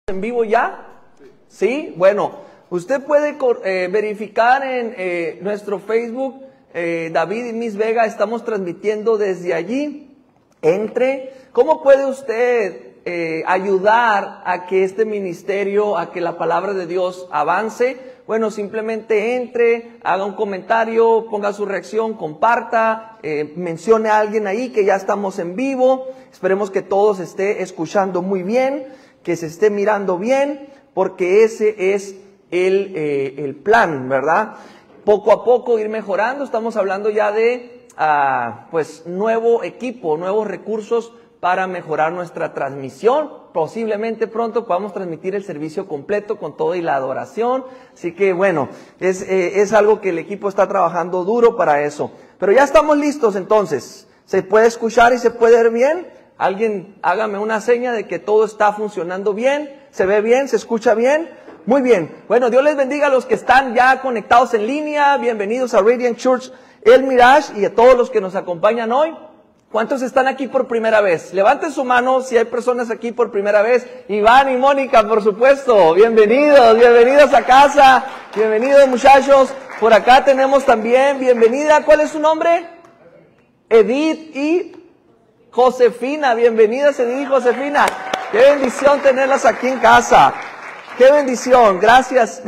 ¿En vivo ya? ¿Sí? Bueno, usted puede verificar en nuestro Facebook, David y Miss Vega, estamos transmitiendo desde allí. ¿Cómo puede usted ayudar a que este ministerio, a que la palabra de Dios avance? Bueno, simplemente entre, haga un comentario, ponga su reacción, comparta, mencione a alguien ahí que ya estamos en vivo. Esperemos que todos esté escuchando muy bien, que se esté mirando bien, porque ese es el plan, ¿verdad? Poco a poco ir mejorando. Estamos hablando ya de pues nuevo equipo, nuevos recursos para mejorar nuestra transmisión. Posiblemente pronto podamos transmitir el servicio completo con todo y la adoración. Así que bueno, es algo que el equipo está trabajando duro para eso. Pero ya estamos listos entonces. ¿Se puede escuchar y se puede ver bien? Alguien hágame una seña de que todo está funcionando bien, se ve bien, se escucha bien. Muy bien. Bueno, Dios les bendiga a los que están ya conectados en línea. Bienvenidos a Radiant Church El Mirage y a todos los que nos acompañan hoy. ¿Cuántos están aquí por primera vez? Levanten su mano si hay personas aquí por primera vez. Iván y Mónica, por supuesto. Bienvenidos, bienvenidos a casa. Bienvenidos, muchachos. Por acá tenemos también, bienvenida. ¿Cuál es su nombre? Edith y Josefina. Bienvenidas, Edith y Josefina. Qué bendición tenerlas aquí en casa. Qué bendición. Gracias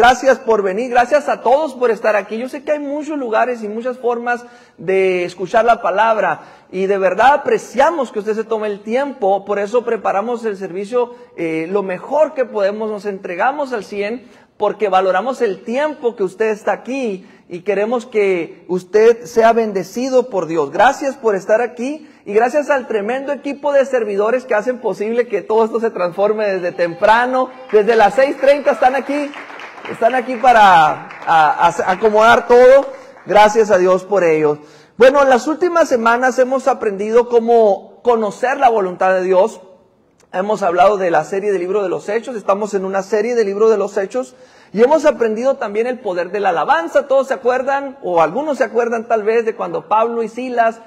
por venir. Gracias a todos por estar aquí. Yo sé que hay muchos lugares y muchas formas de escuchar la palabra. Y de verdad apreciamos que usted se tome el tiempo. Por eso preparamos el servicio lo mejor que podemos. Nos entregamos al 100 porque valoramos el tiempo que usted está aquí. Y queremos que usted sea bendecido por Dios. Gracias por estar aquí. Y gracias al tremendo equipo de servidores que hacen posible que todo esto se transforme desde temprano. Desde las 6:30 están aquí para acomodar todo. Gracias a Dios por ellos. Bueno, en las últimas semanas hemos aprendido cómo conocer la voluntad de Dios. Hemos hablado de la serie del libro de los Hechos. Estamos en una serie del libro de los Hechos. Y hemos aprendido también el poder de la alabanza. Todos se acuerdan, o algunos se acuerdan tal vez, de cuando Pablo y Silas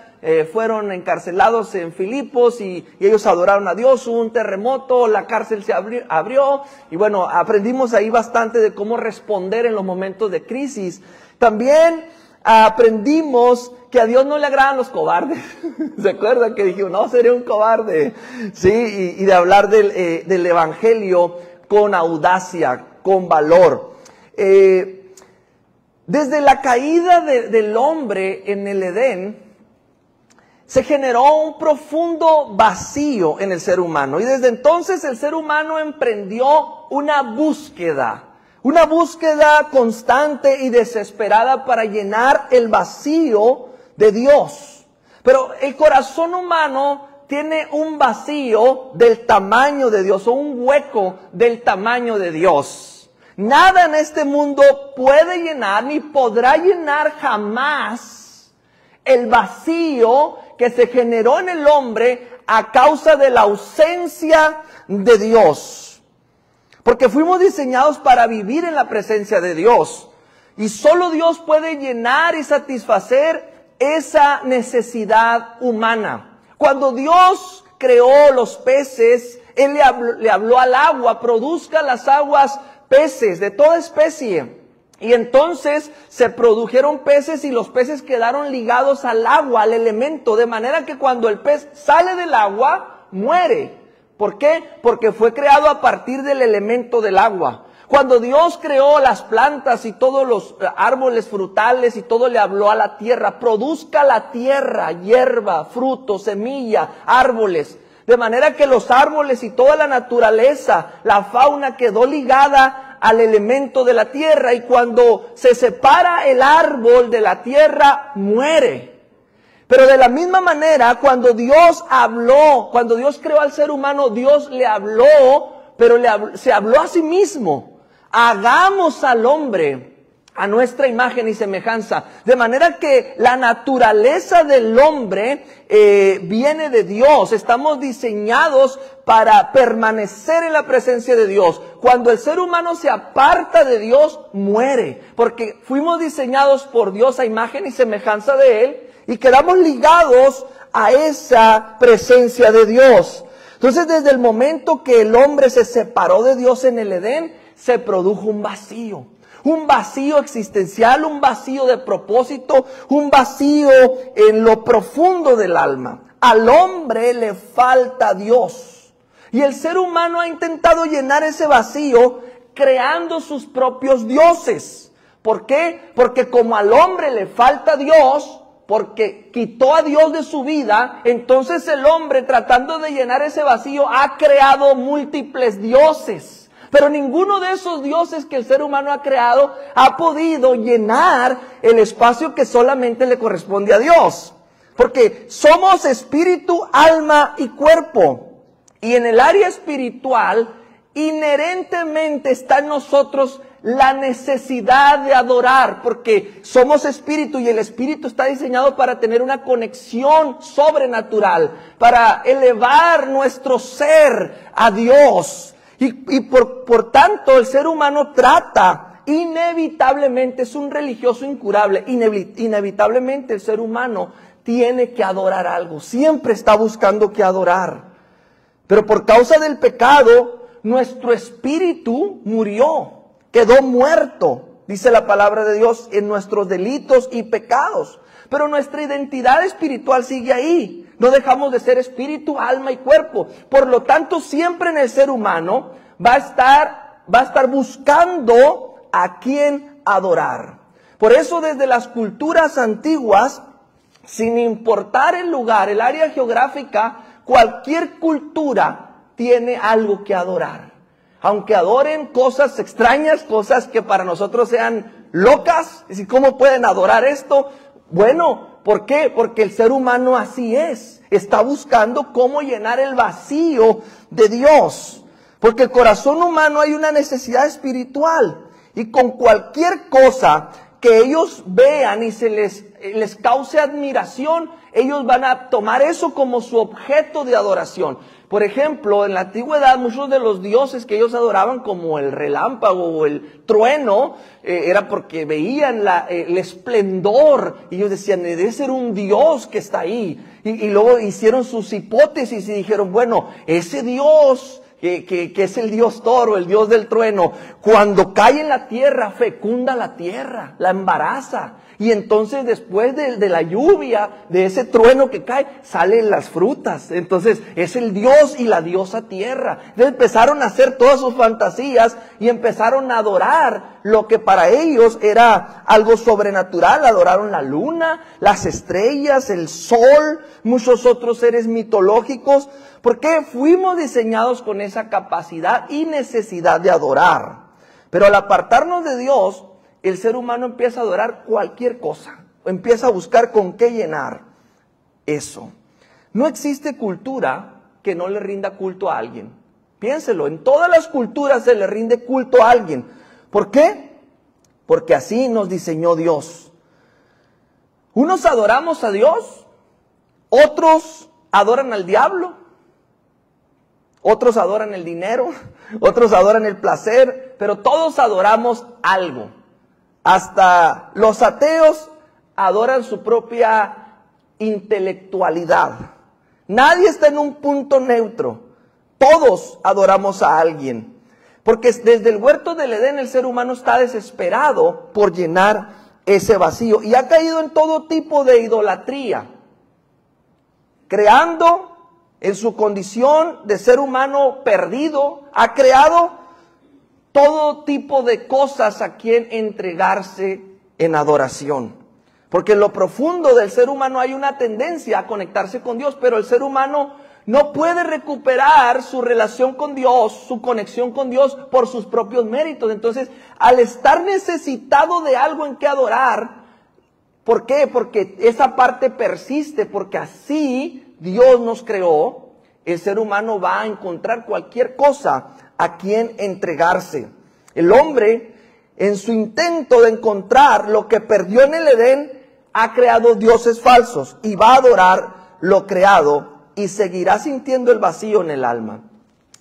fueron encarcelados en Filipos y ellos adoraron a Dios. Hubo un terremoto, la cárcel se abrió. Y bueno, aprendimos ahí bastante de cómo responder en los momentos de crisis. También aprendimos que a Dios no le agradan los cobardes. ¿Se acuerdan que dijimos, no, seré un cobarde? Sí, y de hablar del evangelio con audacia, con valor. Desde la caída del hombre en el Edén, se generó un profundo vacío en el ser humano. Y desde entonces el ser humano emprendió una búsqueda constante y desesperada para llenar el vacío de Dios. Pero el corazón humano tiene un vacío del tamaño de Dios, o un hueco del tamaño de Dios. Nada en este mundo puede llenar, ni podrá llenar jamás el vacío que se generó en el hombre a causa de la ausencia de Dios. Porque fuimos diseñados para vivir en la presencia de Dios. Y solo Dios puede llenar y satisfacer esa necesidad humana. Cuando Dios creó los peces, Él le habló al agua, produzca las aguas peces de toda especie. Y entonces se produjeron peces y los peces quedaron ligados al agua, al elemento, de manera que cuando el pez sale del agua, muere. ¿Por qué? Porque fue creado a partir del elemento del agua. Cuando Dios creó las plantas y todos los árboles frutales y todo, le habló a la tierra, produzca la tierra, hierba, fruto, semilla, árboles. De manera que los árboles y toda la naturaleza, la fauna quedó ligada al elemento de la tierra, y cuando se separa el árbol de la tierra, muere. Pero de la misma manera, cuando Dios habló, cuando Dios creó al ser humano, Dios le habló, pero se habló a sí mismo. Hagamos al hombre a nuestra imagen y semejanza. De manera que la naturaleza del hombre viene de Dios. Estamos diseñados para permanecer en la presencia de Dios. Cuando el ser humano se aparta de Dios, muere. Porque fuimos diseñados por Dios a imagen y semejanza de Él, y quedamos ligados a esa presencia de Dios. Entonces, desde el momento que el hombre se separó de Dios en el Edén, se produjo un vacío existencial, un vacío de propósito, un vacío en lo profundo del alma. Al hombre le falta Dios. Y el ser humano ha intentado llenar ese vacío creando sus propios dioses. ¿Por qué? Porque como al hombre le falta Dios, porque quitó a Dios de su vida, entonces el hombre, tratando de llenar ese vacío, ha creado múltiples dioses. Pero ninguno de esos dioses que el ser humano ha creado ha podido llenar el espacio que solamente le corresponde a Dios. Porque somos espíritu, alma y cuerpo. Y en el área espiritual, inherentemente está en nosotros la necesidad de adorar, porque somos espíritu y el espíritu está diseñado para tener una conexión sobrenatural, para elevar nuestro ser a Dios. Y por tanto el ser humano trata, inevitablemente, es un religioso incurable, inevitablemente el ser humano tiene que adorar algo, siempre está buscando que adorar. Pero por causa del pecado, nuestro espíritu murió. Quedó muerto, dice la palabra de Dios, en nuestros delitos y pecados. Pero nuestra identidad espiritual sigue ahí. No dejamos de ser espíritu, alma y cuerpo. Por lo tanto, siempre en el ser humano va a estar buscando a quién adorar. Por eso desde las culturas antiguas, sin importar el lugar, el área geográfica, cualquier cultura tiene algo que adorar. Aunque adoren cosas extrañas, cosas que para nosotros sean locas, es decir, ¿cómo pueden adorar esto? Bueno, ¿por qué? Porque el ser humano así es, está buscando cómo llenar el vacío de Dios. Porque el corazón humano hay una necesidad espiritual, y con cualquier cosa que ellos vean y se les cause admiración, ellos van a tomar eso como su objeto de adoración. Por ejemplo, en la antigüedad muchos de los dioses que ellos adoraban, como el relámpago o el trueno, era porque veían el esplendor y ellos decían, debe ser un dios que está ahí. Y luego hicieron sus hipótesis y dijeron, bueno, ese dios que es el dios toro, el dios del trueno, cuando cae en la tierra, fecunda la tierra, la embaraza. Y entonces después de la lluvia, de ese trueno que cae, salen las frutas. Entonces es el dios y la diosa tierra. Entonces empezaron a hacer todas sus fantasías y empezaron a adorar lo que para ellos era algo sobrenatural. Adoraron la luna, las estrellas, el sol, muchos otros seres mitológicos. Porque fuimos diseñados con esa capacidad y necesidad de adorar. Pero al apartarnos de Dios, el ser humano empieza a adorar cualquier cosa, empieza a buscar con qué llenar eso. No existe cultura que no le rinda culto a alguien. Piénselo, en todas las culturas se le rinde culto a alguien. ¿Por qué? Porque así nos diseñó Dios. Unos adoramos a Dios, otros adoran al diablo, otros adoran el dinero, otros adoran el placer, pero todos adoramos algo. Hasta los ateos adoran su propia intelectualidad. Nadie está en un punto neutro. Todos adoramos a alguien. Porque desde el huerto del Edén el ser humano está desesperado por llenar ese vacío. Y ha caído en todo tipo de idolatría. Creando en su condición de ser humano perdido, ha creado todo tipo de cosas a quien entregarse en adoración. Porque en lo profundo del ser humano hay una tendencia a conectarse con Dios, pero el ser humano no puede recuperar su relación con Dios, su conexión con Dios por sus propios méritos. Entonces, al estar necesitado de algo en que adorar, ¿por qué? Porque esa parte persiste, porque así Dios nos creó. El ser humano va a encontrar cualquier cosa a quien entregarse. El hombre, en su intento de encontrar lo que perdió en el Edén, ha creado dioses falsos y va a adorar lo creado y seguirá sintiendo el vacío en el alma.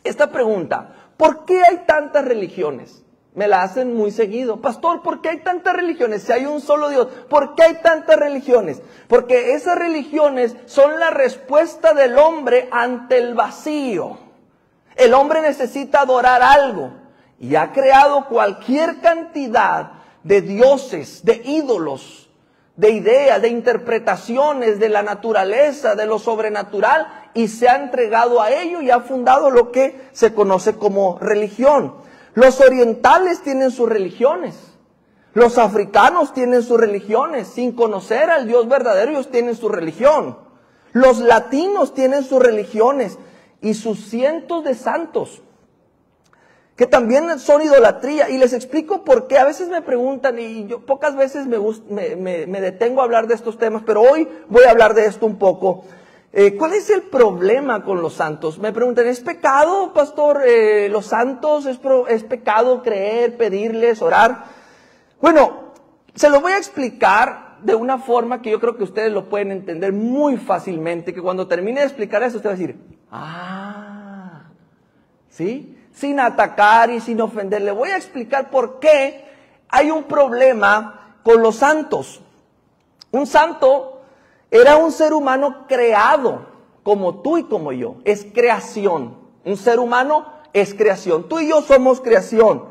Esta pregunta, ¿por qué hay tantas religiones? Me la hacen muy seguido. Pastor, ¿por qué hay tantas religiones? Si hay un solo Dios, ¿por qué hay tantas religiones? Porque esas religiones son la respuesta del hombre ante el vacío. El hombre necesita adorar algo y ha creado cualquier cantidad de dioses, de ídolos, de ideas, de interpretaciones de la naturaleza, de lo sobrenatural, y se ha entregado a ello y ha fundado lo que se conoce como religión. Los orientales tienen sus religiones, los africanos tienen sus religiones, sin conocer al Dios verdadero ellos tienen su religión. Los latinos tienen sus religiones y sus cientos de santos, que también son idolatría. Y les explico por qué. A veces me preguntan, y yo pocas veces me detengo a hablar de estos temas, pero hoy voy a hablar de esto un poco. ¿Cuál es el problema con los santos? Me preguntan, ¿es pecado, pastor, los santos? ¿Es pecado creer, pedirles, orar? Bueno, se lo voy a explicar de una forma que yo creo que ustedes lo pueden entender muy fácilmente, que cuando termine de explicar eso, usted va a decir, ¿sí? Sin atacar y sin ofender. Le voy a explicar por qué hay un problema con los santos. Un santo era un ser humano creado como tú y como yo. Es creación. Un ser humano es creación. Tú y yo somos creación.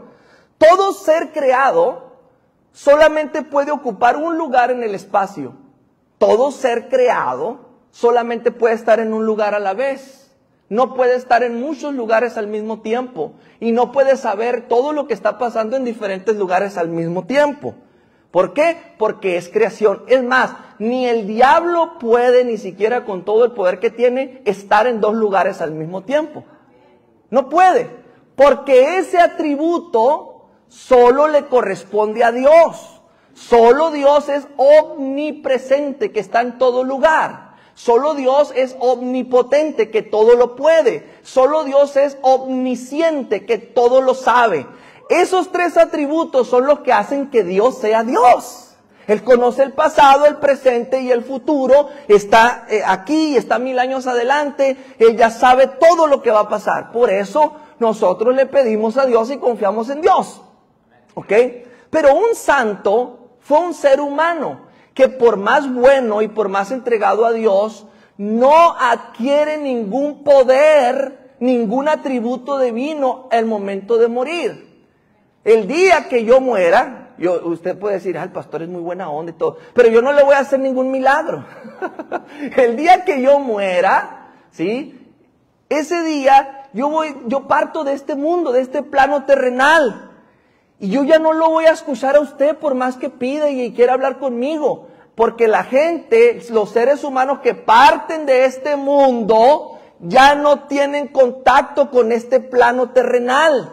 Todo ser creado solamente puede ocupar un lugar en el espacio. Todo ser creado solamente puede estar en un lugar a la vez. No puede estar en muchos lugares al mismo tiempo. Y no puede saber todo lo que está pasando en diferentes lugares al mismo tiempo. ¿Por qué? Porque es creación. Es más, ni el diablo puede, ni siquiera con todo el poder que tiene, estar en dos lugares al mismo tiempo. No puede. Porque ese atributo solo le corresponde a Dios. Solo Dios es omnipresente, que está en todo lugar. Solo Dios es omnipotente, que todo lo puede. Solo Dios es omnisciente, que todo lo sabe. Esos tres atributos son los que hacen que Dios sea Dios. Él conoce el pasado, el presente y el futuro. Está aquí, está 1000 años adelante. Él ya sabe todo lo que va a pasar. Por eso nosotros le pedimos a Dios y confiamos en Dios. ¿Ok? Pero un santo fue un ser humano que por más bueno y por más entregado a Dios, no adquiere ningún poder, ningún atributo divino al momento de morir. El día que yo muera, usted puede decir, el pastor es muy buena onda y todo, pero yo no le voy a hacer ningún milagro. El día que yo muera, ¿sí? Ese día yo parto de este mundo, de este plano terrenal. Y yo ya no lo voy a escuchar a usted por más que pida y quiera hablar conmigo. Porque la gente, los seres humanos que parten de este mundo, ya no tienen contacto con este plano terrenal.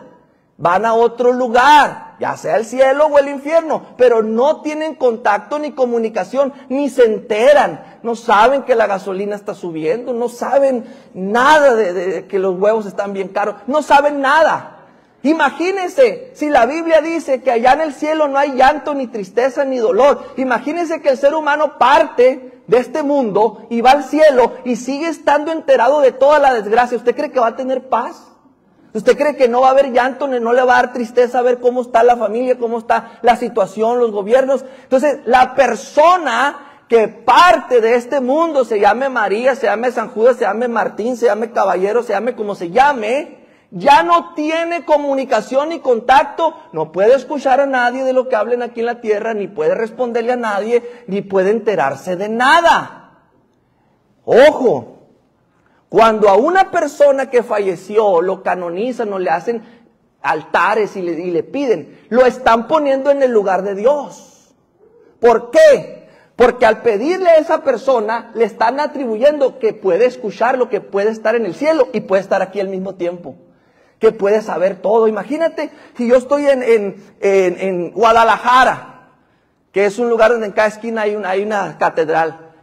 Van a otro lugar, ya sea el cielo o el infierno, pero no tienen contacto ni comunicación, ni se enteran. No saben que la gasolina está subiendo, no saben nada de que los huevos están bien caros, no saben nada. Imagínense, si la Biblia dice que allá en el cielo no hay llanto, ni tristeza, ni dolor. Imagínense que el ser humano parte de este mundo y va al cielo y sigue estando enterado de toda la desgracia. ¿Usted cree que va a tener paz? ¿Usted cree que no va a haber llanto, ni no le va a dar tristeza a ver cómo está la familia, cómo está la situación, los gobiernos? Entonces, la persona que parte de este mundo, se llame María, se llame San Judas, se llame Martín, se llame Caballero, se llame como se llame, ya no tiene comunicación ni contacto, no puede escuchar a nadie de lo que hablen aquí en la tierra, ni puede responderle a nadie, ni puede enterarse de nada. Ojo, cuando a una persona que falleció lo canonizan o le hacen altares y le piden, lo están poniendo en el lugar de Dios. ¿Por qué? Porque al pedirle a esa persona le están atribuyendo que puede escucharlo, que puede estar en el cielo y puede estar aquí al mismo tiempo. Que puede saber todo. Imagínate si yo estoy en Guadalajara, que es un lugar donde en cada esquina hay una catedral.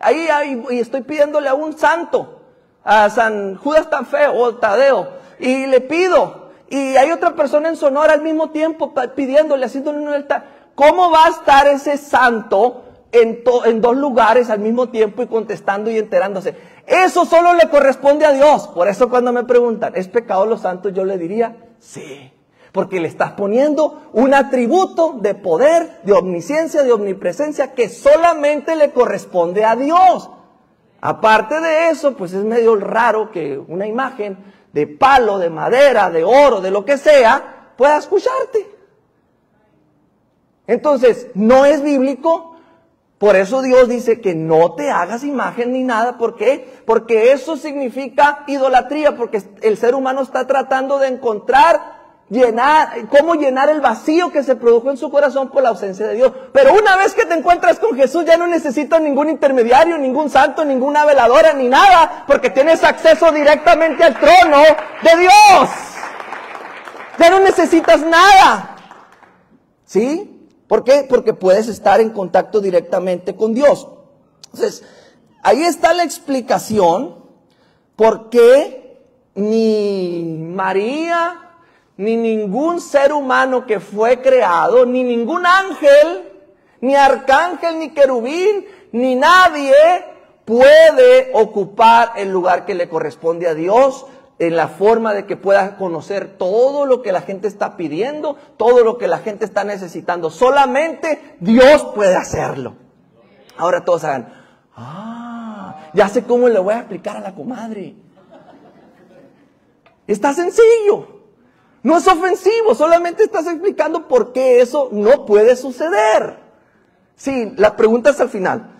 Y estoy pidiéndole a un santo, a San Judas tan feo o Tadeo, y le pido. Y hay otra persona en Sonora al mismo tiempo pidiéndole, haciéndole un altar. ¿Cómo va a estar ese santo en dos lugares al mismo tiempo y contestando y enterándose? Eso solo le corresponde a Dios. Por eso cuando me preguntan, ¿es pecado los santos? Yo le diría, sí. Porque le estás poniendo un atributo de poder, de omnisciencia, de omnipresencia que solamente le corresponde a Dios. Aparte de eso, pues es medio raro que una imagen de palo, de madera, de oro, de lo que sea, pueda escucharte. Entonces, no es bíblico. Por eso Dios dice que no te hagas imagen ni nada. ¿Por qué? Porque eso significa idolatría, porque el ser humano está tratando de encontrar, cómo llenar el vacío que se produjo en su corazón por la ausencia de Dios. Pero una vez que te encuentras con Jesús, ya no necesitas ningún intermediario, ningún santo, ninguna veladora, ni nada, porque tienes acceso directamente al trono de Dios. Ya no necesitas nada. ¿Sí? ¿Por qué? Porque puedes estar en contacto directamente con Dios. Entonces, ahí está la explicación por qué ni María, ni ningún ser humano que fue creado, ni ningún ángel, ni arcángel, ni querubín, ni nadie puede ocupar el lugar que le corresponde a Dios, en la forma de que pueda conocer todo lo que la gente está pidiendo, todo lo que la gente está necesitando. Solamente Dios puede hacerlo. Ahora todos hagan, ya sé cómo le voy a explicar a la comadre. Está sencillo. No es ofensivo, solamente estás explicando por qué eso no puede suceder. Sí, la pregunta es al final.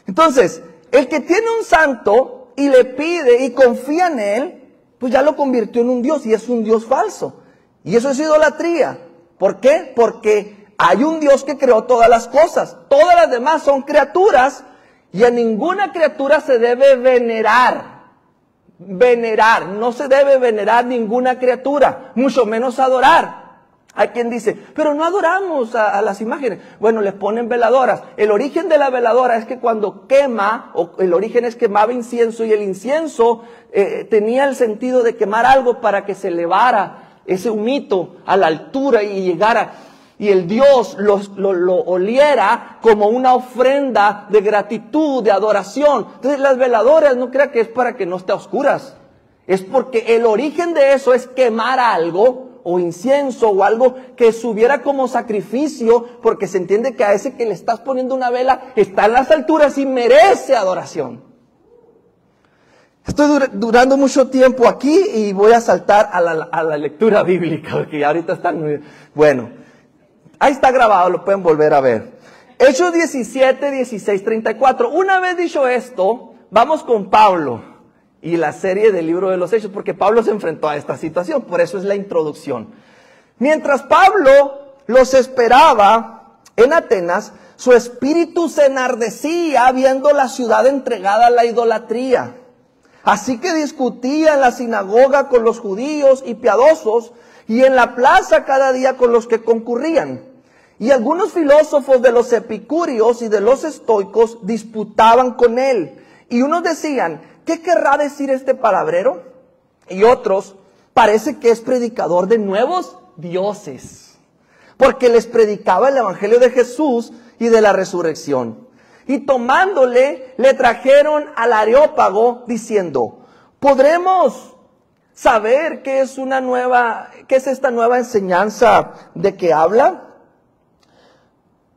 Entonces, el que tiene un santo y le pide y confía en él, pues ya lo convirtió en un Dios y es un Dios falso. Y eso es idolatría. ¿Por qué? Porque hay un Dios que creó todas las cosas. Todas las demás son criaturas y a ninguna criatura se debe venerar. Venerar. No se debe venerar ninguna criatura, mucho menos adorar. Hay quien dice, pero no adoramos a las imágenes. Bueno, les ponen veladoras. El origen de la veladora es que cuando quema, o el origen es quemaba incienso, y el incienso tenía el sentido de quemar algo para que se elevara ese humito a la altura y llegara, y el Dios lo oliera como una ofrenda de gratitud, de adoración. Entonces las veladoras, no crea que es para que no esté a oscuras. Es porque el origen de eso es quemar algo, o incienso, o algo que subiera como sacrificio, porque se entiende que a ese que le estás poniendo una vela está en las alturas y merece adoración. Estoy durando mucho tiempo aquí y voy a saltar a la lectura bíblica, porque ahorita están muy... Bueno, ahí está grabado, lo pueden volver a ver. Hechos 17, 16, 34. Una vez dicho esto, vamos con Pablo y la serie del libro de los Hechos, porque Pablo se enfrentó a esta situación, por eso es la introducción. Mientras Pablo los esperaba en Atenas, su espíritu se enardecía viendo la ciudad entregada a la idolatría. Así que discutía en la sinagoga con los judíos y piadosos, y en la plaza cada día con los que concurrían. Y algunos filósofos de los epicúreos y de los estoicos disputaban con él. Y unos decían, ¿qué querrá decir este palabrero? Y otros, parece que es predicador de nuevos dioses, porque les predicaba el evangelio de Jesús y de la resurrección. Y tomándole, le trajeron al Areópago diciendo, ¿podremos saber qué es esta nueva enseñanza de que habla?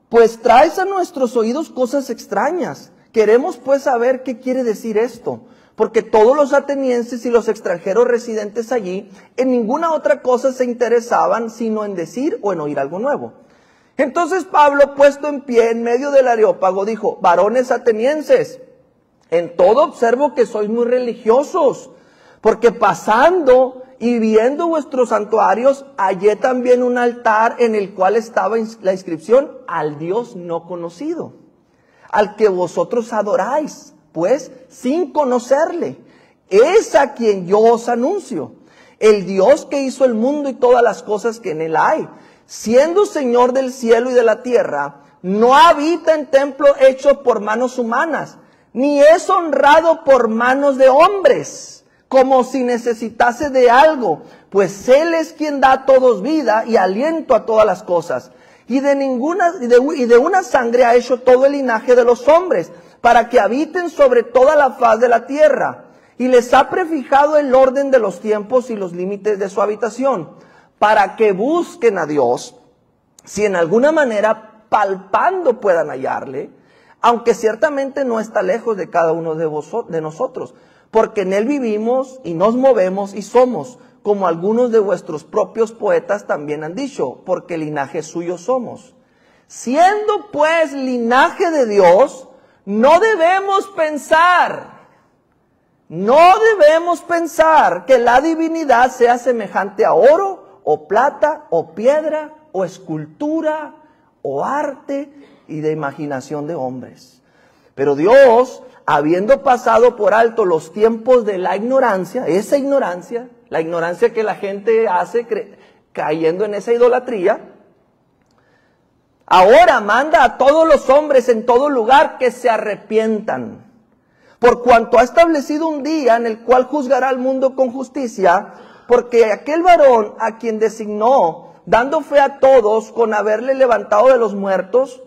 Pues traes a nuestros oídos cosas extrañas. Queremos pues saber qué quiere decir esto, porque todos los atenienses y los extranjeros residentes allí en ninguna otra cosa se interesaban sino en decir o en oír algo nuevo. Entonces Pablo, puesto en pie en medio del Areópago, dijo, varones atenienses, en todo observo que sois muy religiosos, porque pasando y viendo vuestros santuarios, hallé también un altar en el cual estaba la inscripción al Dios no conocido, al que vosotros adoráis, pues sin conocerle. Es a quien yo os anuncio, el Dios que hizo el mundo y todas las cosas que en él hay, siendo Señor del cielo y de la tierra, no habita en templo hecho por manos humanas, ni es honrado por manos de hombres, como si necesitase de algo, pues Él es quien da a todos vida y aliento a todas las cosas. Y de una sangre ha hecho todo el linaje de los hombres, para que habiten sobre toda la faz de la tierra. Y les ha prefijado el orden de los tiempos y los límites de su habitación, para que busquen a Dios, si en alguna manera palpando puedan hallarle, aunque ciertamente no está lejos de cada uno de nosotros, porque en Él vivimos y nos movemos y somos, como algunos de vuestros propios poetas también han dicho, porque linaje suyo somos. Siendo pues linaje de Dios, no debemos pensar que la divinidad sea semejante a oro, o plata, o piedra, o escultura, o arte y de imaginación de hombres. Pero Dios, habiendo pasado por alto los tiempos de la ignorancia, esa ignorancia, la ignorancia que la gente hace cayendo en esa idolatría, ahora manda a todos los hombres en todo lugar que se arrepientan, por cuanto ha establecido un día en el cual juzgará al mundo con justicia, porque aquel varón a quien designó, dando fe a todos con haberle levantado de los muertos,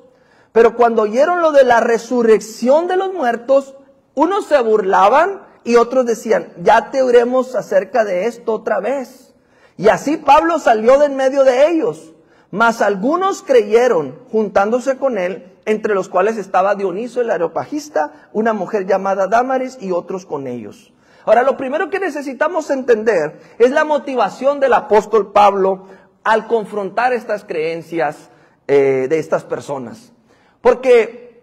pero cuando oyeron lo de la resurrección de los muertos, unos se burlaban y otros decían, ya te oiremos acerca de esto otra vez. Y así Pablo salió de en medio de ellos, mas algunos creyeron, juntándose con él, entre los cuales estaba Dioniso el Areopagista, una mujer llamada Dámaris y otros con ellos. Ahora, lo primero que necesitamos entender es la motivación del apóstol Pablo al confrontar estas creencias de estas personas. Porque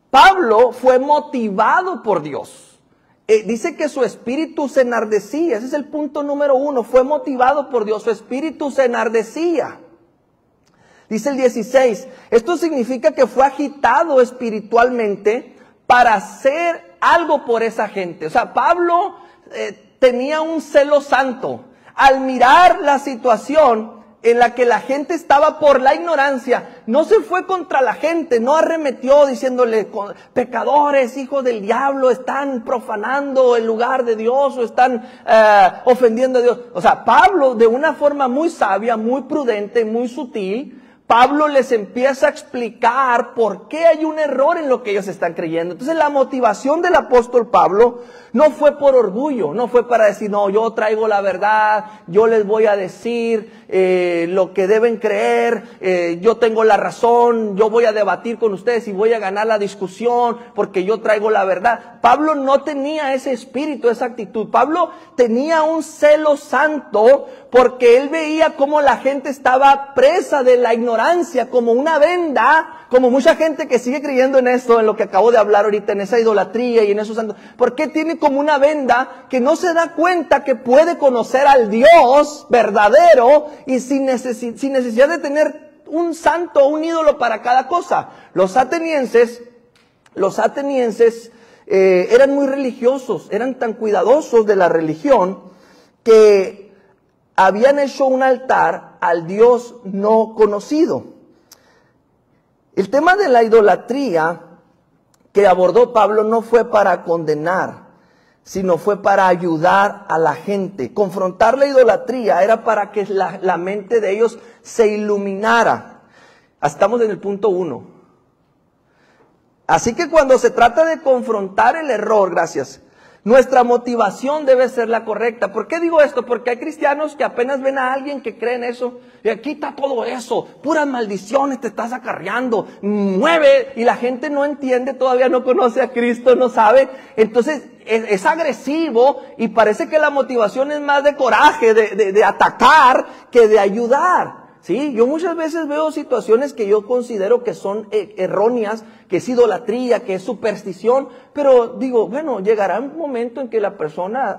Pablo fue motivado por Dios. Dice que su espíritu se enardecía. Ese es el punto número 1. Fue motivado por Dios. Su espíritu se enardecía. Dice el 16. Esto significa que fue agitado espiritualmente para hacer algo por esa gente. O sea, Pablo tenía un celo santo. Al mirar la situación en la que la gente estaba por la ignorancia, no se fue contra la gente, no arremetió diciéndole, pecadores, hijos del diablo, están profanando el lugar de Dios o están ofendiendo a Dios. O sea, Pablo, de una forma muy sabia, muy prudente, muy sutil, Pablo les empieza a explicar por qué hay un error en lo que ellos están creyendo. Entonces la motivación del apóstol Pablo no fue por orgullo, no fue para decir, no, yo traigo la verdad, yo les voy a decir lo que deben creer, yo tengo la razón, yo voy a debatir con ustedes y voy a ganar la discusión porque yo traigo la verdad. Pablo no tenía ese espíritu, esa actitud. Pablo tenía un celo santo porque él veía cómo la gente estaba presa de la ignorancia, como una venda, como mucha gente que sigue creyendo en esto, en lo que acabo de hablar ahorita, en esa idolatría y en esos santos. ¿Por qué tiene como una venda que no se da cuenta que puede conocer al Dios verdadero y sin necesidad de tener un santo o un ídolo para cada cosa? Los atenienses eran muy religiosos, eran tan cuidadosos de la religión que habían hecho un altar al Dios no conocido. El tema de la idolatría que abordó Pablo no fue para condenar, sino fue para ayudar a la gente. Confrontar la idolatría era para que la mente de ellos se iluminara. Estamos en el punto 1. Así que cuando se trata de confrontar el error, nuestra motivación debe ser la correcta. ¿Por qué digo esto? Porque hay cristianos que apenas ven a alguien que cree en eso. Y quita todo eso, puras maldiciones te estás acarreando, mueve. Y la gente no entiende, todavía no conoce a Cristo, no sabe. Entonces es agresivo y parece que la motivación es más de coraje, de atacar que de ayudar. Sí, yo muchas veces veo situaciones que yo considero que son erróneas, que es idolatría, que es superstición, pero digo, bueno, llegará un momento en que la persona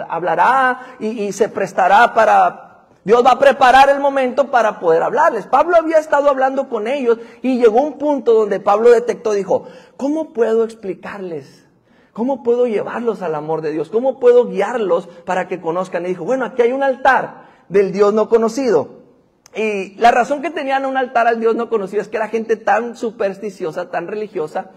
hablará y se prestará para, Dios va a preparar el momento para poder hablarles. Pablo había estado hablando con ellos y llegó un punto donde Pablo detectó, dijo, ¿cómo puedo explicarles? ¿Cómo puedo llevarlos al amor de Dios? ¿Cómo puedo guiarlos para que conozcan? Y dijo, bueno, aquí hay un altar del Dios no conocido. Y la razón que tenían un altar al Dios no conocido es que era gente tan supersticiosa, tan religiosa,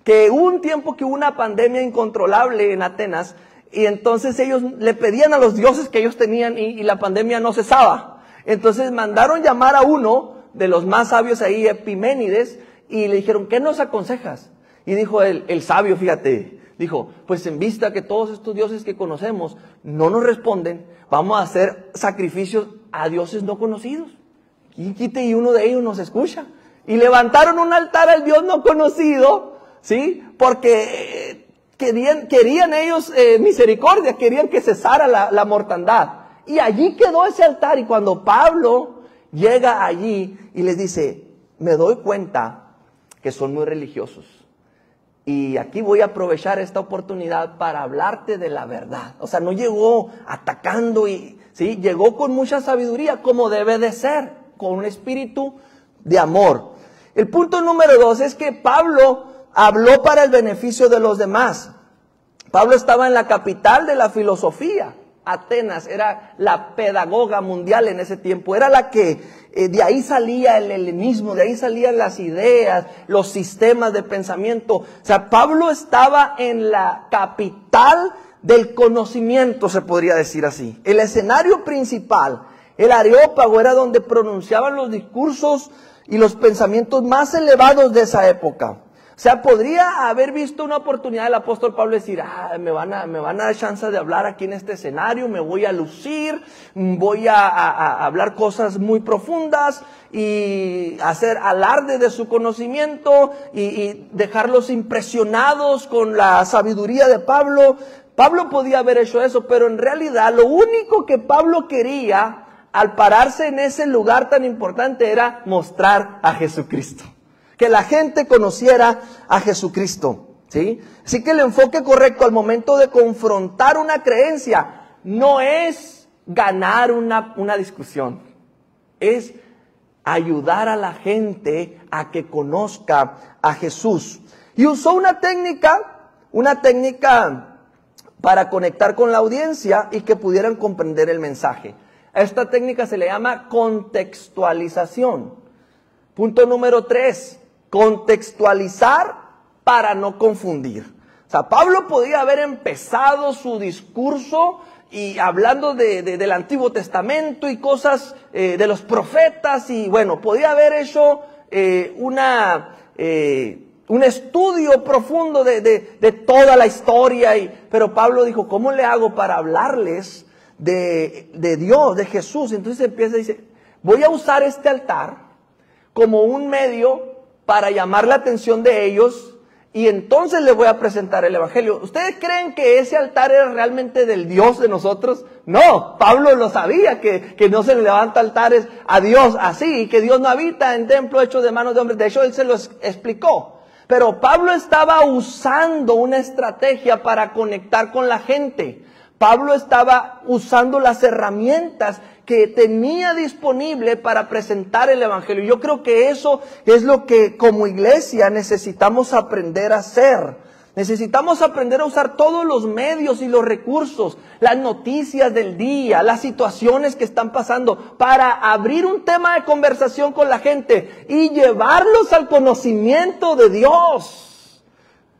que hubo un tiempo que hubo una pandemia incontrolable en Atenas, y entonces ellos le pedían a los dioses que ellos tenían y la pandemia no cesaba. Entonces mandaron llamar a uno de los más sabios ahí, Epiménides, y le dijeron, ¿qué nos aconsejas? Y dijo el sabio, fíjate, dijo, pues en vista que todos estos dioses que conocemos no nos responden, vamos a hacer sacrificios a dioses no conocidos. Y uno de ellos nos escucha. Y levantaron un altar al Dios no conocido, ¿sí? Porque querían ellos misericordia, querían que cesara la mortandad. Y allí quedó ese altar. Y cuando Pablo llega allí y les dice, me doy cuenta que son muy religiosos. Y aquí voy a aprovechar esta oportunidad para hablarte de la verdad. O sea, no llegó atacando, ¿sí? Llegó con mucha sabiduría, como debe de ser, con un espíritu de amor. El punto número 2 es que Pablo habló para el beneficio de los demás. Pablo estaba en la capital de la filosofía. Atenas era la pedagoga mundial en ese tiempo, era la que de ahí salía el helenismo, de ahí salían las ideas, los sistemas de pensamiento. O sea, Pablo estaba en la capital del conocimiento, se podría decir así. El escenario principal, el Areópago, era donde pronunciaban los discursos y los pensamientos más elevados de esa época. O sea, podría haber visto una oportunidad el apóstol Pablo decir, me van a dar chance de hablar aquí en este escenario, me voy a lucir, voy a hablar cosas muy profundas y hacer alarde de su conocimiento y dejarlos impresionados con la sabiduría de Pablo. Pablo podía haber hecho eso, pero en realidad lo único que Pablo quería al pararse en ese lugar tan importante era mostrar a Jesucristo. Que la gente conociera a Jesucristo, ¿sí? Así que el enfoque correcto al momento de confrontar una creencia no es ganar una discusión, es ayudar a la gente a que conozca a Jesús. Y usó una técnica para conectar con la audiencia y que pudieran comprender el mensaje. A esta técnica se le llama contextualización. Punto número 3. Contextualizar para no confundir. O sea, Pablo podía haber empezado su discurso y hablando del Antiguo Testamento y cosas de los profetas y bueno, podía haber hecho un estudio profundo de toda la historia. Pero Pablo dijo, ¿cómo le hago para hablarles de Dios, de Jesús? Entonces empieza y dice, voy a usar este altar como un medio para llamar la atención de ellos y entonces les voy a presentar el Evangelio. ¿Ustedes creen que ese altar era realmente del Dios de nosotros? No, Pablo lo sabía, que no se le levanta altares a Dios así, y que Dios no habita en templo hecho de manos de hombres. De hecho, él se lo explicó. Pero Pablo estaba usando una estrategia para conectar con la gente. Pablo estaba usando las herramientas que tenía disponible para presentar el Evangelio. Yo creo que eso es lo que como iglesia necesitamos aprender a hacer. Necesitamos aprender a usar todos los medios y los recursos, las noticias del día, las situaciones que están pasando para abrir un tema de conversación con la gente y llevarlos al conocimiento de Dios.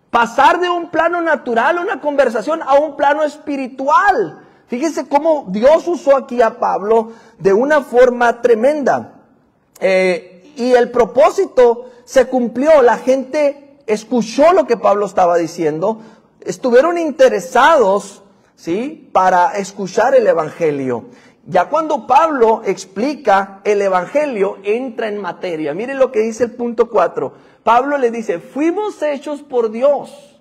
Pasar de un plano natural, una conversación, a un plano espiritual. Fíjese cómo Dios usó aquí a Pablo de una forma tremenda. Y el propósito se cumplió. La gente escuchó lo que Pablo estaba diciendo. Estuvieron interesados, ¿sí?, para escuchar el Evangelio. Ya cuando Pablo explica el Evangelio, entra en materia. Miren lo que dice el punto 4. Pablo le dice, fuimos hechos por Dios,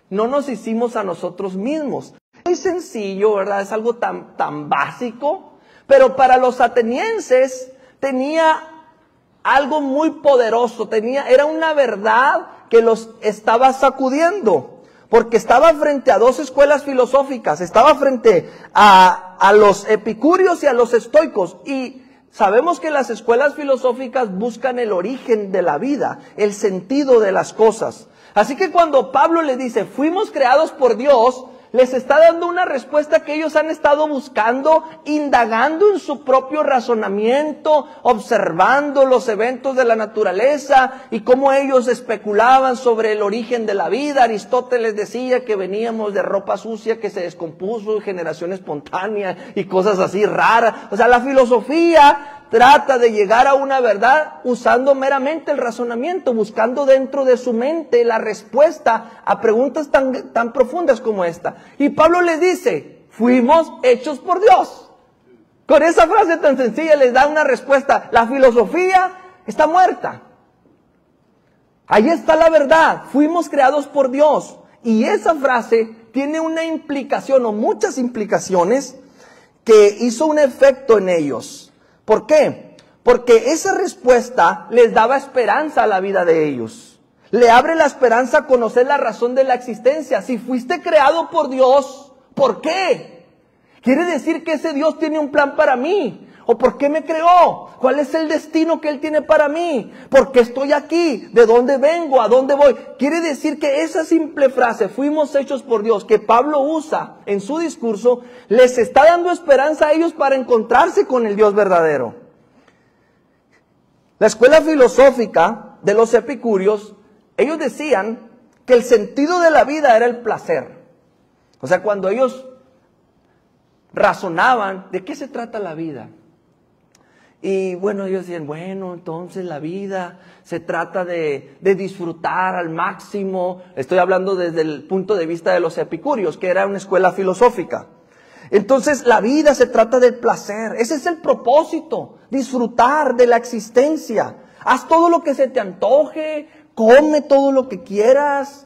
no nos hicimos a nosotros mismos. Muy sencillo, ¿verdad? Es algo tan básico, pero para los atenienses tenía algo muy poderoso, era una verdad que los estaba sacudiendo, porque estaba frente a dos escuelas filosóficas, estaba frente a los epicúreos y a los estoicos, y sabemos que las escuelas filosóficas buscan el origen de la vida, el sentido de las cosas. Así que cuando Pablo le dice, fuimos creados por Dios, les está dando una respuesta que ellos han estado buscando, indagando en su propio razonamiento, observando los eventos de la naturaleza y cómo ellos especulaban sobre el origen de la vida. Aristóteles decía que veníamos de ropa sucia que se descompuso, generación espontánea y cosas así raras. O sea, la filosofía trata de llegar a una verdad usando meramente el razonamiento, buscando dentro de su mente la respuesta a preguntas tan profundas como esta. Y Pablo les dice, fuimos hechos por Dios. Con esa frase tan sencilla les da una respuesta. La filosofía está muerta. Ahí está la verdad. Fuimos creados por Dios. Y esa frase tiene una implicación o muchas implicaciones que hizo un efecto en ellos. ¿Por qué? Porque esa respuesta les daba esperanza a la vida de ellos. Le abre la esperanza a conocer la razón de la existencia. Si fuiste creado por Dios, ¿por qué? Quiere decir que ese Dios tiene un plan para mí. ¿O por qué me creó? ¿Cuál es el destino que Él tiene para mí? ¿Por qué estoy aquí? ¿De dónde vengo? ¿A dónde voy? Quiere decir que esa simple frase, fuimos hechos por Dios, que Pablo usa en su discurso, les está dando esperanza a ellos para encontrarse con el Dios verdadero. La escuela filosófica de los epicúreos, ellos decían que el sentido de la vida era el placer. O sea, cuando ellos razonaban, ¿de qué se trata la vida? Y bueno, ellos decían, bueno, entonces la vida se trata de disfrutar al máximo. Estoy hablando desde el punto de vista de los epicúreos, que era una escuela filosófica. Entonces la vida se trata del placer. Ese es el propósito, disfrutar de la existencia. Haz todo lo que se te antoje, come todo lo que quieras,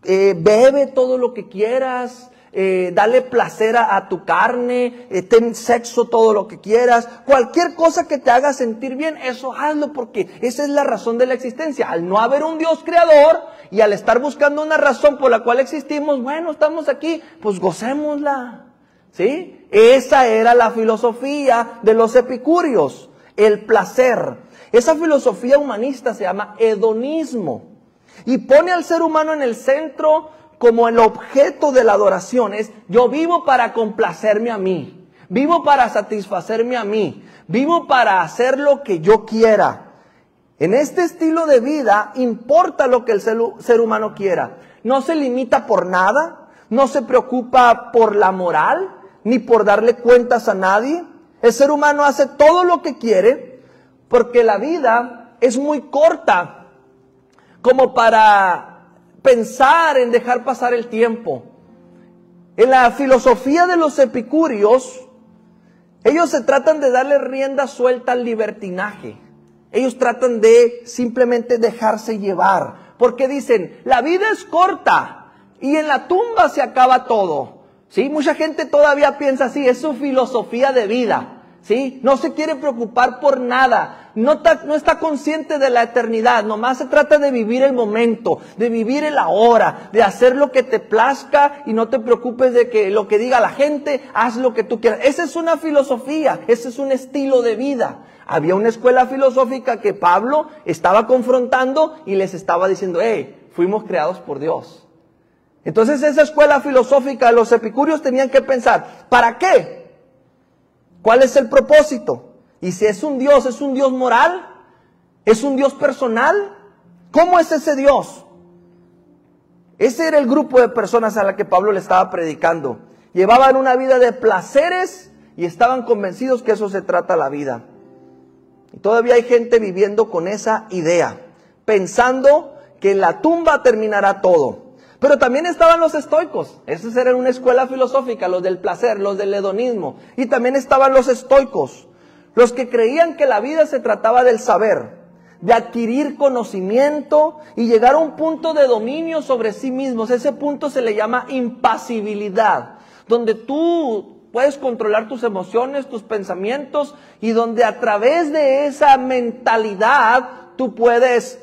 bebe todo lo que quieras. Dale placer a tu carne, ten sexo todo lo que quieras, cualquier cosa que te haga sentir bien, eso hazlo, porque esa es la razón de la existencia. Al no haber un Dios creador y al estar buscando una razón por la cual existimos, bueno, estamos aquí, pues gocémosla, ¿sí? Esa era la filosofía de los epicúreos, el placer. Esa filosofía humanista se llama hedonismo y pone al ser humano en el centro como el objeto de la adoración. Es, yo vivo para complacerme a mí, vivo para satisfacerme a mí, vivo para hacer lo que yo quiera. En este estilo de vida importa lo que el ser humano quiera. No se limita por nada, no se preocupa por la moral, ni por darle cuentas a nadie. El ser humano hace todo lo que quiere, porque la vida es muy corta como para pensar en dejar pasar el tiempo. En la filosofía de los epicúreos, ellos se tratan de darle rienda suelta al libertinaje. Ellos tratan de simplemente dejarse llevar, porque dicen, la vida es corta y en la tumba se acaba todo. ¿Sí? Mucha gente todavía piensa así, es su filosofía de vida. ¿Sí? No se quiere preocupar por nada, no está consciente de la eternidad, nomás se trata de vivir el momento, de vivir el ahora, de hacer lo que te plazca y no te preocupes de que lo que diga la gente, haz lo que tú quieras. Esa es una filosofía, ese es un estilo de vida. Había una escuela filosófica que Pablo estaba confrontando y les estaba diciendo, fuimos creados por Dios. Entonces esa escuela filosófica, los epicúreos tenían que pensar, ¿para qué? ¿Cuál es el propósito? Y si es un Dios moral, es un Dios personal, ¿cómo es ese Dios? Ese era el grupo de personas a la que Pablo le estaba predicando. Llevaban una vida de placeres y estaban convencidos que eso se trata la vida. Y todavía hay gente viviendo con esa idea, pensando que en la tumba terminará todo. Pero también estaban los estoicos. Esos eran una escuela filosófica, los del placer, los del hedonismo. Y también estaban los estoicos, los que creían que la vida se trataba del saber, de adquirir conocimiento y llegar a un punto de dominio sobre sí mismos. Ese punto se le llama impasibilidad, donde tú puedes controlar tus emociones, tus pensamientos, y donde a través de esa mentalidad tú puedes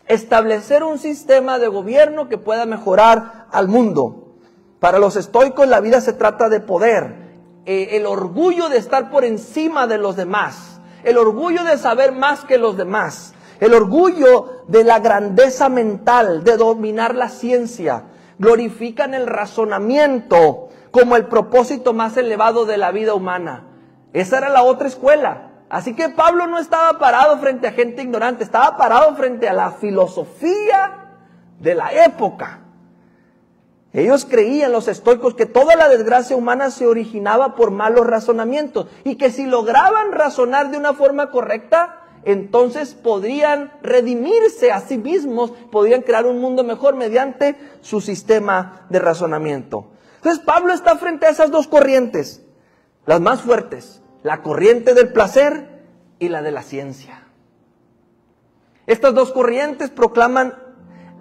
establecer un sistema de gobierno que pueda mejorar al mundo. Para los estoicos la vida se trata de poder, el orgullo de estar por encima de los demás, el orgullo de saber más que los demás, el orgullo de la grandeza mental, de dominar la ciencia. Glorifican el razonamiento como el propósito más elevado de la vida humana. Esa era la otra escuela. Así que Pablo no estaba parado frente a gente ignorante, estaba parado frente a la filosofía de la época. Ellos creían, los estoicos, que toda la desgracia humana se originaba por malos razonamientos y que si lograban razonar de una forma correcta, entonces podrían redimirse a sí mismos, podrían crear un mundo mejor mediante su sistema de razonamiento. Entonces Pablo está frente a esas dos corrientes, las más fuertes. la corriente del placer y la de la ciencia. Estas dos corrientes proclaman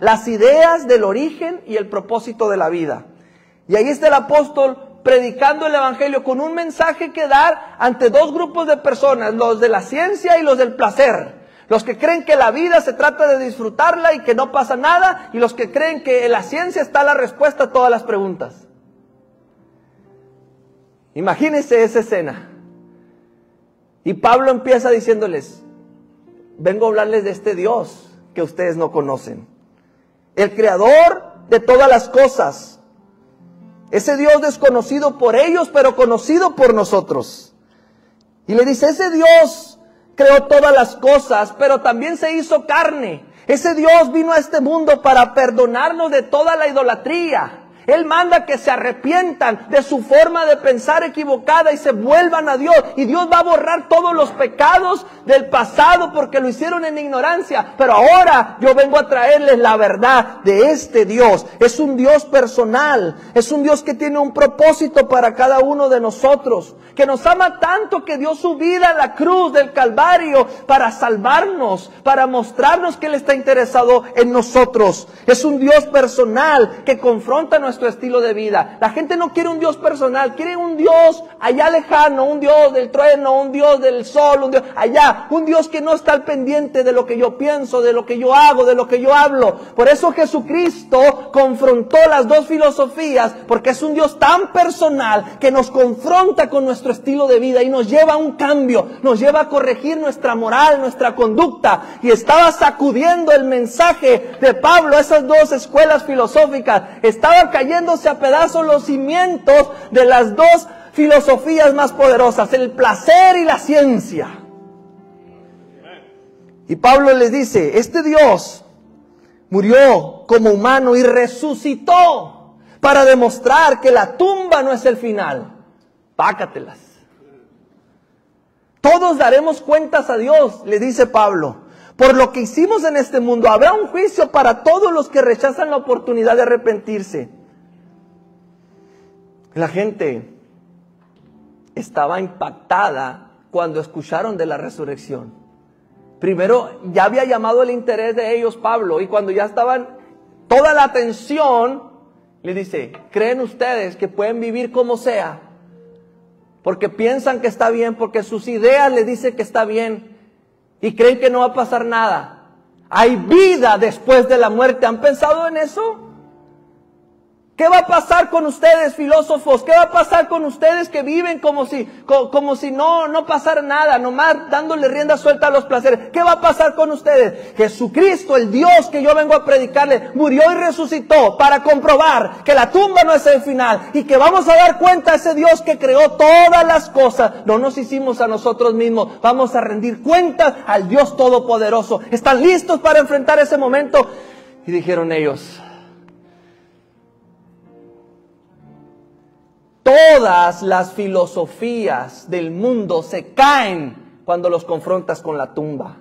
las ideas del origen y el propósito de la vida. Y ahí está el apóstol predicando el evangelio con un mensaje que dar ante dos grupos de personas, los de la ciencia y los del placer. Los que creen que la vida se trata de disfrutarla y que no pasa nada, y los que creen que en la ciencia está la respuesta a todas las preguntas. Imagínense esa escena. Y Pablo empieza diciéndoles, vengo a hablarles de este Dios que ustedes no conocen. El creador de todas las cosas. Ese Dios desconocido por ellos, pero conocido por nosotros. Y le dice, ese Dios creó todas las cosas, pero también se hizo carne. Ese Dios vino a este mundo para perdonarnos de toda la idolatría. Él manda que se arrepientan de su forma de pensar equivocada y se vuelvan a Dios. Y Dios va a borrar todos los pecados del pasado porque lo hicieron en ignorancia. Pero ahora yo vengo a traerles la verdad de este Dios. Es un Dios personal. Es un Dios que tiene un propósito para cada uno de nosotros. Que nos ama tanto que dio su vida en la cruz del Calvario para salvarnos, para mostrarnos que Él está interesado en nosotros. Es un Dios personal que confronta nuestro estilo de vida. La gente no quiere un Dios personal, quiere un Dios allá lejano, un Dios del trueno, un Dios del sol, un Dios allá, un Dios que no está al pendiente de lo que yo pienso, de lo que yo hago, de lo que yo hablo. Por eso Jesucristo confrontó las dos filosofías, porque es un Dios tan personal que nos confronta con nuestro estilo de vida y nos lleva a un cambio, nos lleva a corregir nuestra moral, nuestra conducta. Y estaba sacudiendo el mensaje de Pablo, esas dos escuelas filosóficas, estaba cayéndose a pedazos los cimientos de las dos filosofías más poderosas, el placer y la ciencia. Y Pablo les dice, este Dios murió como humano y resucitó para demostrar que la tumba no es el final. Pácatelas. Todos daremos cuentas a Dios, le dice Pablo. Por lo que hicimos en este mundo, habrá un juicio para todos los que rechazan la oportunidad de arrepentirse. La gente estaba impactada cuando escucharon de la resurrección. Primero, ya había llamado el interés de ellos Pablo, y cuando ya estaban toda la atención, le dice, ¿creen ustedes que pueden vivir como sea? Porque piensan que está bien, porque sus ideas les dicen que está bien, y creen que no va a pasar nada. Hay vida después de la muerte. ¿Han pensado en eso? ¿Qué va a pasar con ustedes, filósofos? ¿Qué va a pasar con ustedes que viven como si no pasara nada, nomás dándole rienda suelta a los placeres? ¿Qué va a pasar con ustedes? Jesucristo, el Dios que yo vengo a predicarle, murió y resucitó para comprobar que la tumba no es el final y que vamos a dar cuenta a ese Dios que creó todas las cosas. No nos hicimos a nosotros mismos, vamos a rendir cuentas al Dios Todopoderoso. ¿Están listos para enfrentar ese momento? Y dijeron ellos, todas las filosofías del mundo se caen cuando los confrontas con la tumba.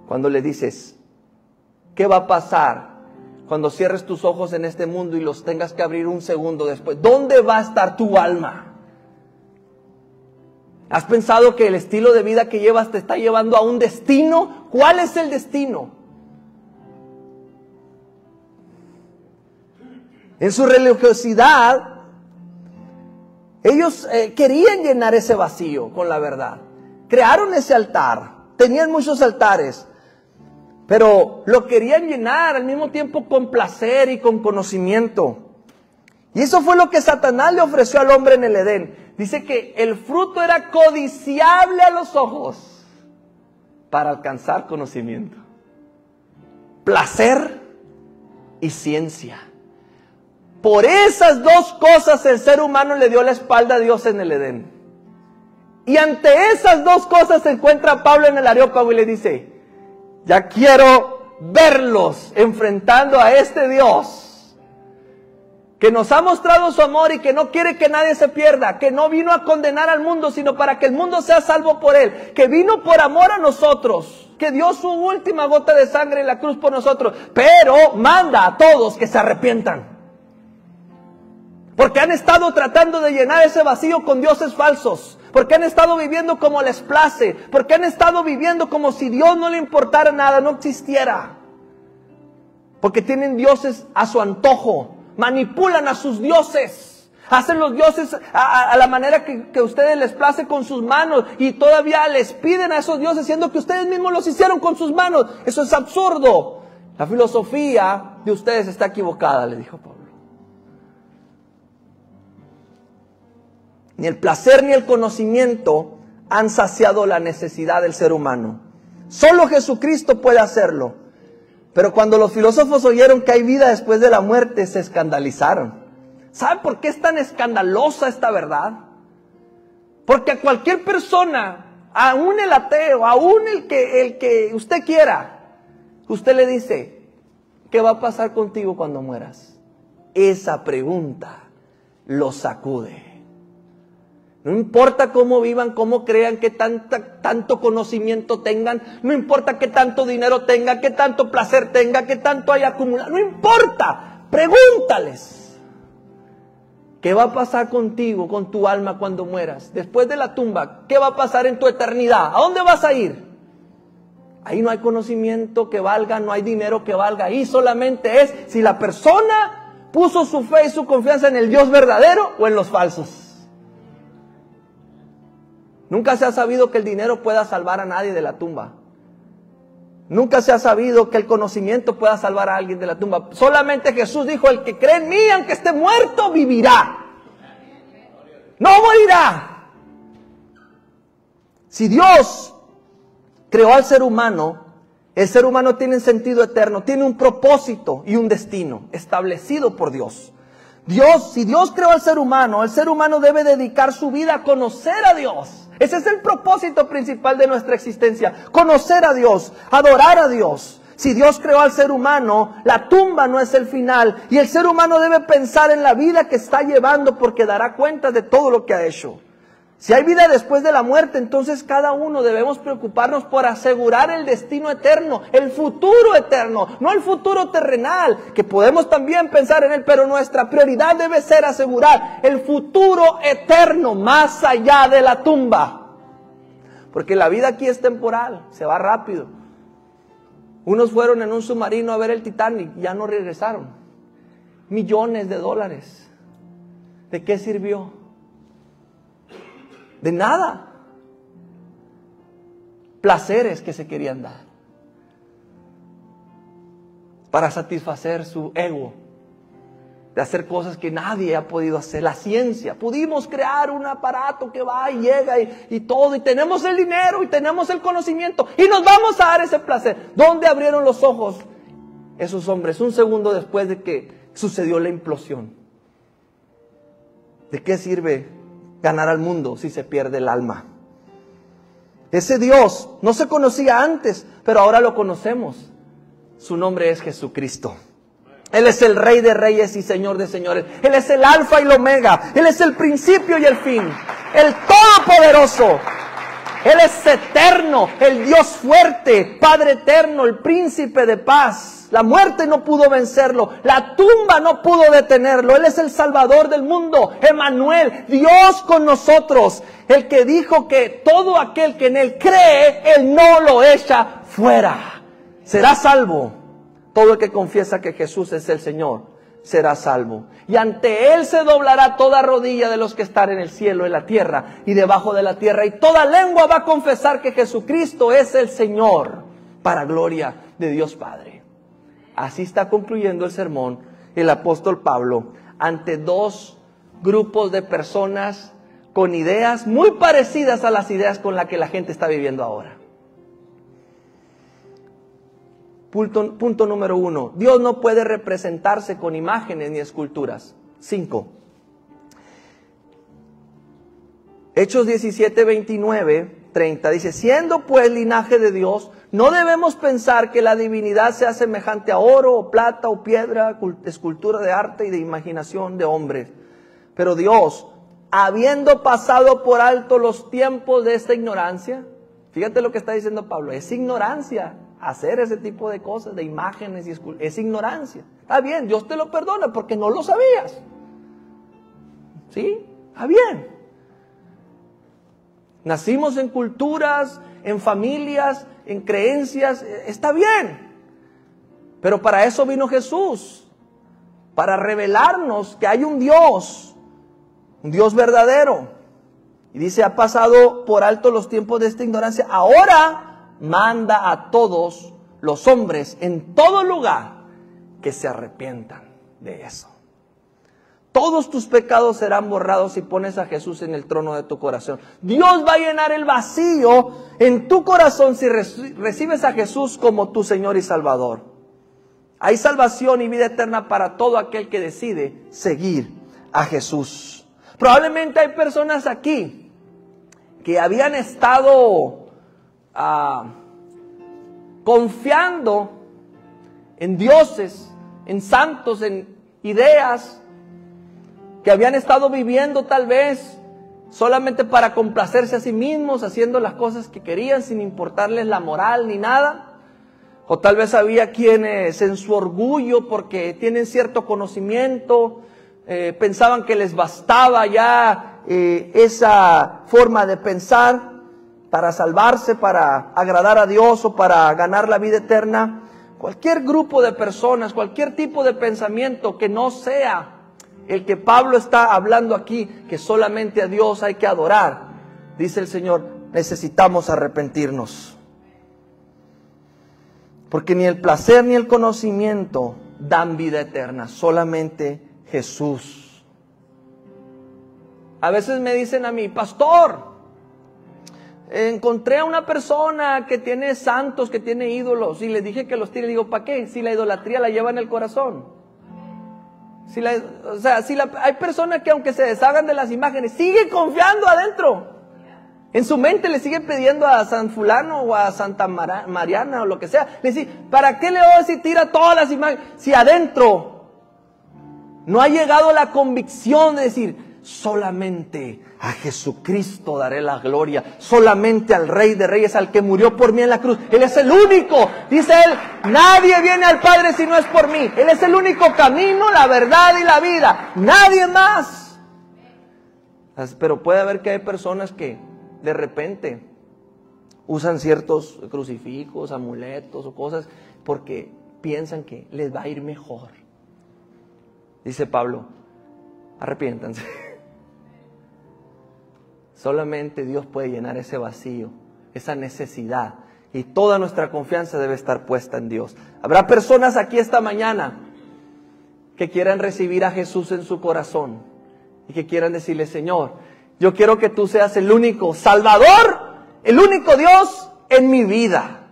Cuando le dices, ¿qué va a pasar cuando cierres tus ojos en este mundo y los tengas que abrir un segundo después? ¿Dónde va a estar tu alma? ¿Has pensado que el estilo de vida que llevas te está llevando a un destino? ¿Cuál es el destino? En su religiosidad, ellos querían llenar ese vacío con la verdad. Crearon ese altar. Tenían muchos altares. Pero lo querían llenar al mismo tiempo con placer y con conocimiento. Y eso fue lo que Satanás le ofreció al hombre en el Edén. Dice que el fruto era codiciable a los ojos para alcanzar conocimiento. Placer y ciencia. Por esas dos cosas el ser humano le dio la espalda a Dios en el Edén. Y ante esas dos cosas se encuentra Pablo en el Areópago y le dice, ya quiero verlos enfrentando a este Dios que nos ha mostrado su amor y que no quiere que nadie se pierda, que no vino a condenar al mundo, sino para que el mundo sea salvo por Él, que vino por amor a nosotros, que dio su última gota de sangre en la cruz por nosotros, pero manda a todos que se arrepientan. Porque han estado tratando de llenar ese vacío con dioses falsos. Porque han estado viviendo como les place. Porque han estado viviendo como si Dios no le importara nada, no existiera. Porque tienen dioses a su antojo. Manipulan a sus dioses. Hacen los dioses a la manera que a ustedes les place con sus manos. Y todavía les piden a esos dioses, siendo que ustedes mismos los hicieron con sus manos. Eso es absurdo. La filosofía de ustedes está equivocada, le dijo Pablo. Ni el placer ni el conocimiento han saciado la necesidad del ser humano. Solo Jesucristo puede hacerlo. Pero cuando los filósofos oyeron que hay vida después de la muerte, se escandalizaron. ¿Saben por qué es tan escandalosa esta verdad? Porque a cualquier persona, aún el ateo, aún el que usted quiera, usted le dice, ¿qué va a pasar contigo cuando mueras? Esa pregunta lo sacude. No importa cómo vivan, cómo crean, qué tanto conocimiento tengan, no importa qué tanto dinero tengan, qué tanto placer tengan, qué tanto haya acumulado, no importa, pregúntales. ¿Qué va a pasar contigo, con tu alma cuando mueras? Después de la tumba, ¿qué va a pasar en tu eternidad? ¿A dónde vas a ir? Ahí no hay conocimiento que valga, no hay dinero que valga, ahí solamente es si la persona puso su fe y su confianza en el Dios verdadero o en los falsos. Nunca se ha sabido que el dinero pueda salvar a nadie de la tumba. Nunca se ha sabido que el conocimiento pueda salvar a alguien de la tumba. Solamente Jesús dijo, el que cree en mí, aunque esté muerto, vivirá. No morirá. Si Dios creó al ser humano, el ser humano tiene un sentido eterno, tiene un propósito y un destino establecido por Dios. Si Dios creó al ser humano debe dedicar su vida a conocer a Dios. Ese es el propósito principal de nuestra existencia, conocer a Dios, adorar a Dios. Si Dios creó al ser humano, la tumba no es el final y el ser humano debe pensar en la vida que está llevando porque dará cuenta de todo lo que ha hecho. Si hay vida después de la muerte, entonces cada uno debemos preocuparnos por asegurar el destino eterno, el futuro eterno, no el futuro terrenal, que podemos también pensar en él, pero nuestra prioridad debe ser asegurar el futuro eterno más allá de la tumba. Porque la vida aquí es temporal, se va rápido. Unos fueron en un submarino a ver el Titanic y ya no regresaron. Millones de dólares. ¿De qué sirvió? De nada. Placeres que se querían dar para satisfacer su ego, de hacer cosas que nadie ha podido hacer. La ciencia, pudimos crear un aparato que va y llega y todo, y tenemos el dinero y tenemos el conocimiento y nos vamos a dar ese placer. ¿Dónde abrieron los ojos esos hombres un segundo después de que sucedió la implosión? ¿De qué sirve ganar al mundo si se pierde el alma? Ese Dios no se conocía antes, pero ahora lo conocemos. Su nombre es Jesucristo. Él es el Rey de Reyes y Señor de Señores. Él es el Alfa y el Omega. Él es el principio y el fin. El Todopoderoso. Él es eterno, el Dios fuerte, Padre eterno, el Príncipe de paz. La muerte no pudo vencerlo, la tumba no pudo detenerlo. Él es el Salvador del mundo, Emmanuel, Dios con nosotros. El que dijo que todo aquel que en Él cree, Él no lo echa fuera. Será salvo. Todo el que confiesa que Jesús es el Señor será salvo. Y ante Él se doblará toda rodilla de los que están en el cielo, en la tierra y debajo de la tierra. Y toda lengua va a confesar que Jesucristo es el Señor, para gloria de Dios Padre. Así está concluyendo el sermón el apóstol Pablo ante dos grupos de personas con ideas muy parecidas a las ideas con las que la gente está viviendo ahora. Punto número 1. Dios no puede representarse con imágenes ni esculturas. 5. Hechos 17, 29, 30. Dice, siendo pues linaje de Dios, no debemos pensar que la divinidad sea semejante a oro, o plata, o piedra, escultura de arte y de imaginación de hombres. Pero Dios, habiendo pasado por alto los tiempos de esta ignorancia, fíjate lo que está diciendo Pablo, es ignorancia. Hacer ese tipo de cosas, de imágenes y es ignorancia. Está bien, Dios te lo perdona porque no lo sabías. ¿Sí? Está bien. Nacimos en culturas, en familias, en creencias, está bien. Pero para eso vino Jesús, para revelarnos que hay un Dios verdadero. Y dice, ha pasado por alto los tiempos de esta ignorancia. Ahora manda a todos los hombres en todo lugar que se arrepientan de eso. Todos tus pecados serán borrados si pones a Jesús en el trono de tu corazón. Dios va a llenar el vacío en tu corazón si recibes a Jesús como tu Señor y Salvador. Hay salvación y vida eterna para todo aquel que decide seguir a Jesús. Probablemente hay personas aquí que habían estado confiando en dioses, en santos, en ideas, que habían estado viviendo tal vez solamente para complacerse a sí mismos, haciendo las cosas que querían sin importarles la moral ni nada. O tal vez había quienes en su orgullo, porque tienen cierto conocimiento, pensaban que les bastaba ya esa forma de pensar para salvarse, para agradar a Dios o para ganar la vida eterna. Cualquier grupo de personas, cualquier tipo de pensamiento que no sea el que Pablo está hablando aquí, que solamente a Dios hay que adorar, dice el Señor, necesitamos arrepentirnos. Porque ni el placer ni el conocimiento dan vida eterna, solamente Jesús. A veces me dicen a mí, pastor, encontré a una persona que tiene santos, que tiene ídolos, y le dije que los tiene. Digo, ¿para qué? Si la idolatría la lleva en el corazón. Hay personas que aunque se deshagan de las imágenes, siguen confiando adentro. En su mente le siguen pidiendo a San Fulano o a Santa Mariana o lo que sea. Le dice, ¿para qué le voy a decir tira todas las imágenes? Si adentro no ha llegado la convicción de decir, solamente a Jesucristo daré la gloria, solamente al Rey de Reyes, al que murió por mí en la cruz. Él es el único, dice él, nadie viene al Padre si no es por mí. Él es el único camino, la verdad y la vida, nadie más. Pero puede haber que hay personas que de repente usan ciertos crucifijos, amuletos o cosas porque piensan que les va a ir mejor. Dice Pablo, arrepiéntanse. Solamente Dios puede llenar ese vacío, esa necesidad, y toda nuestra confianza debe estar puesta en Dios. Habrá personas aquí esta mañana que quieran recibir a Jesús en su corazón y que quieran decirle, Señor, yo quiero que tú seas el único Salvador, el único Dios en mi vida.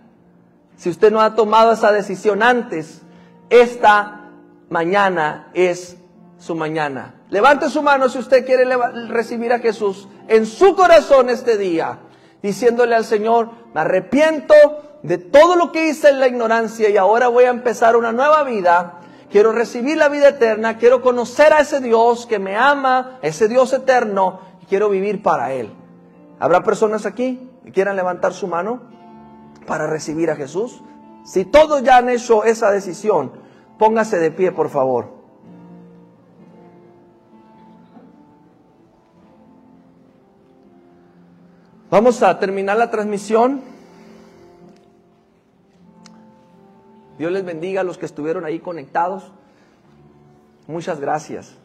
Si usted no ha tomado esa decisión antes, esta mañana es su mañana. Levante su mano si usted quiere recibir a Jesús en su corazón este día, diciéndole al Señor, me arrepiento de todo lo que hice en la ignorancia y ahora voy a empezar una nueva vida. Quiero recibir la vida eterna, quiero conocer a ese Dios que me ama, ese Dios eterno, y quiero vivir para Él. ¿Habrá personas aquí que quieran levantar su mano para recibir a Jesús? Si todos ya han hecho esa decisión, póngase de pie, por favor. Vamos a terminar la transmisión. Dios les bendiga a los que estuvieron ahí conectados. Muchas gracias.